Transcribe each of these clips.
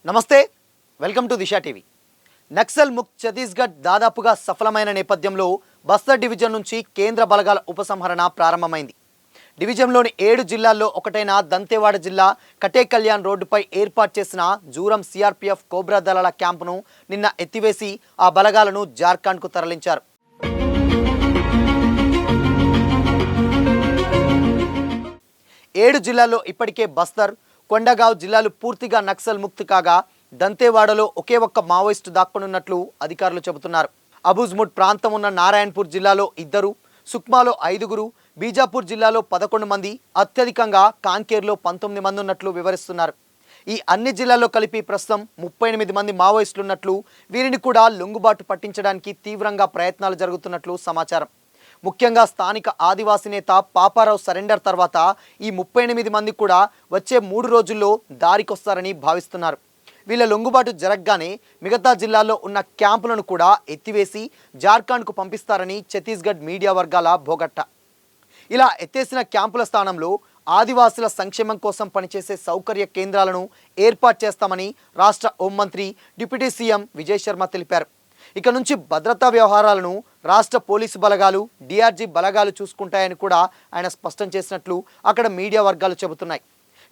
నమస్తే, welcome to Disha TV. Naxal ముక్త్ ఛత్తీస్గఢ్ దాదాపుగా సఫలమైన నేపథ్యంలో బస్తర్ డివిజన్ నుంచి కేంద్ర బలగాల ఉపసంహరణ ప్రారంభమైంది. డివిజన్లోని 7 జిల్లాల్లో ఒకటైన దంతేవాడ జిల్లా కటే కళ్యాణ్ రోడ్డుపై ఏర్పాటు చేసిన జూరం సిఆర్పీఎఫ్ కోబ్రా దళాల క్యాంపును నిన్న ఎత్తివేసి ఆ బలగాలను జార్ఖండ్కు తరలించారు. ఏడు జిల్లాల్లో ఇప్పటికే బస్తర్, కొండగావ్ జిల్లాలు పూర్తిగా నక్సల్ ముక్త్ కాగా దంతేవాడలో ఒకే ఒక్క మావోయిస్టు దాక్కునున్నట్లు అధికారులు చెబుతున్నారు. అబుజ్ముడ్ ప్రాంతం ఉన్న నారాయణపూర్ జిల్లాలో 2, సుక్మాలో 5, బీజాపూర్ జిల్లాలో 11 మంది, అత్యధికంగా కాంకేర్లో 19 మంది ఉన్నట్లు వివరిస్తున్నారు. ఈ అన్ని జిల్లాల్లో కలిపి ప్రస్తుతం 38 మంది మావోయిస్టులున్నట్లు, వీరిని కూడా లొంగుబాటు పట్టించడానికి తీవ్రంగా ప్రయత్నాలు జరుగుతున్నట్లు సమాచారం. ముఖ్యంగా స్థానిక ఆదివాసీ నేత పాపారావు సరెండర్ తర్వాత ఈ 38 మంది కూడా వచ్చే 3 రోజుల్లో దారికొస్తారని భావిస్తున్నారు. వీళ్ళ లొంగుబాటు జరగగానే మిగతా జిల్లాల్లో ఉన్న క్యాంపులను కూడా ఎత్తివేసి జార్ఖండ్కు పంపిస్తారని ఛత్తీస్గఢ్ మీడియా వర్గాల భోగట్ట. ఇలా ఎత్తేసిన క్యాంపుల స్థానంలో ఆదివాసుల సంక్షేమం కోసం పనిచేసే సౌకర్య కేంద్రాలను ఏర్పాటు చేస్తామని రాష్ట్ర హోంమంత్రి డిప్యూటీ సీఎం విజయ్ శర్మ తెలిపారు. ఇక నుంచి భద్రతా వ్యవహారాలను రాష్ట్ర పోలీసు బలగాలు, డిఆర్జీ బలగాలు చూసుకుంటాయని కూడా ఆయన స్పష్టం చేసినట్లు అక్కడ మీడియా వర్గాలు చెబుతున్నాయి.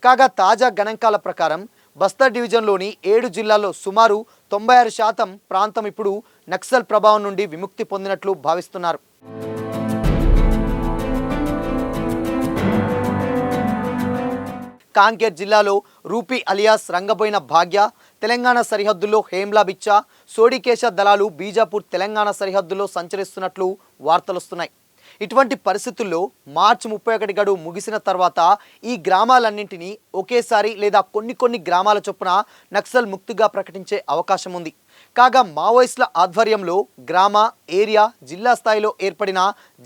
కాగా తాజా గణాంకాల ప్రకారం బస్తర్ డివిజన్లోని 7 జిల్లాల్లో సుమారు 96% ప్రాంతం ఇప్పుడు నక్సల్ ప్రభావం నుండి విముక్తి పొందినట్లు భావిస్తున్నారు. కాంకేర్ జిల్లాలో రూపీ అలియాస్ రంగబోయిన భాగ్య, తెలంగాణ సరిహద్దుల్లో హేమ్లా బిచ్చా, సోడికేశ దళాలు బీజాపూర్ తెలంగాణ సరిహద్దులో సంచరిస్తున్నట్లు వార్తలొస్తున్నాయి. ఇటువంటి పరిస్థితుల్లో మార్చి 31 గడువు ముగిసిన తర్వాత ఈ గ్రామాలన్నింటినీ ఒకేసారి లేదా కొన్ని గ్రామాల చొప్పున నక్సల్ ముక్తిగా ప్రకటించే అవకాశం ఉంది. కాగా మావోయిస్టుల ఆధ్వర్యంలో గ్రామ, ఏరియా, జిల్లా స్థాయిలో ఏర్పడిన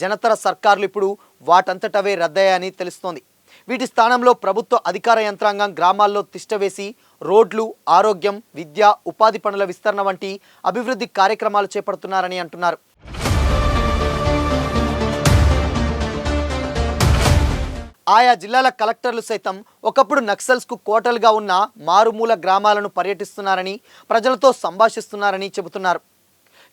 జనతర సర్కార్లు ఇప్పుడు వాటంతటవే రద్దయ్యాయని తెలుస్తోంది. వీటి స్థానంలో ప్రభుత్వ అధికార యంత్రాంగం గ్రామాల్లో తిష్టవేసి రోడ్లు, ఆరోగ్యం, విద్య, ఉపాధి పనుల విస్తరణ వంటి అభివృద్ధి కార్యక్రమాలు చేపడుతున్నారని అంటున్నారు. ఆయా జిల్లాల కలెక్టర్లు సైతం ఒకప్పుడు నక్సల్స్కు కోటలుగా ఉన్న మారుమూల గ్రామాలను పర్యటిస్తున్నారని, ప్రజలతో సంభాషిస్తున్నారని చెబుతున్నారు.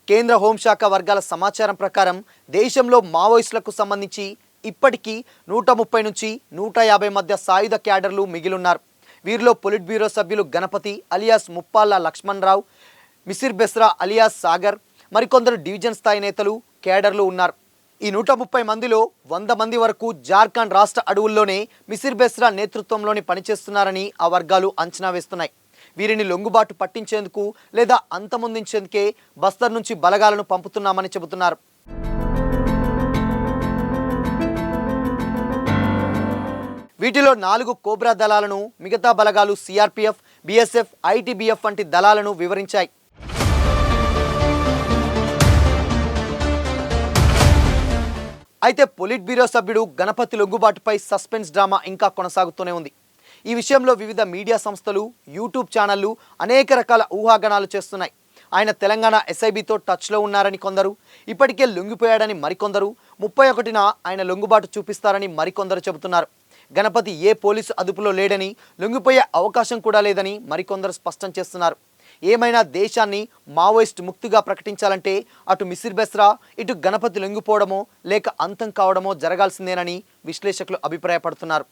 కేంద్ర హోంశాఖ వర్గాల సమాచారం ప్రకారం దేశంలో మావోయిస్టులకు సంబంధించి ఇప్పటికీ 130 నుంచి 150 మధ్య సాయుధ క్యాడర్లు మిగిలిన్నారు. వీరిలో పొలిట్ బ్యూరో సభ్యులు గణపతి అలియాస్ ముప్పాళ్ళ లక్ష్మణరావు, మిసిర్ బెస్రా అలియాస్ సాగర్, మరికొందరు డివిజన్ స్థాయి నేతలు, క్యాడర్లు ఉన్నారు. ఈ 130 మందిలో 100 మంది వరకు జార్ఖండ్ రాష్ట్ర అడవుల్లోనే మిసిర్ బెస్రా నేతృత్వంలోని పనిచేస్తున్నారని ఆ వర్గాలు అంచనా వేస్తున్నాయి. వీరిని లొంగుబాటు పట్టించేందుకు లేదా అంతమొందించేందుకే బస్తర్ నుంచి బలగాలను పంపుతున్నామని చెబుతున్నారు. వీటిలో 4 కోబ్రా దళాలను, మిగతా బలగాలు సిఆర్పీఎఫ్, బీఎస్ఎఫ్, ఐటీబీఎఫ్ వంటి దళాలను వివరించాయి. అయితే పొలిట్ బ్యూరో సభ్యుడు గణపతి లొంగుబాటుపై సస్పెన్స్ డ్రామా ఇంకా కొనసాగుతూనే ఉంది. ఈ విషయంలో వివిధ మీడియా సంస్థలు, యూట్యూబ్ ఛానళ్లు అనేక రకాల ఊహాగానాలు చేస్తున్నాయి. ఆయన తెలంగాణ ఎస్ఐబితో టచ్లో ఉన్నారని కొందరు, ఇప్పటికే లొంగిపోయాడని మరికొందరు, 31న ఆయన లొంగుబాటు చూపిస్తారని మరికొందరు చెబుతున్నారు. గణపతి ఏ పోలీసు అదుపులో లేడని, లొంగిపోయే అవకాశం కూడా లేదని మరికొందరు స్పష్టం చేస్తున్నారు. ఏమైనా దేశాన్ని మావోయిస్ట్ ముక్తిగా ప్రకటించాలంటే అటు మిసిర్ బెస్రా, ఇటు గణపతి లొంగిపోవడమో లేక అంతం కావడమో జరగాల్సిందేనని విశ్లేషకులు అభిప్రాయపడుతున్నారు.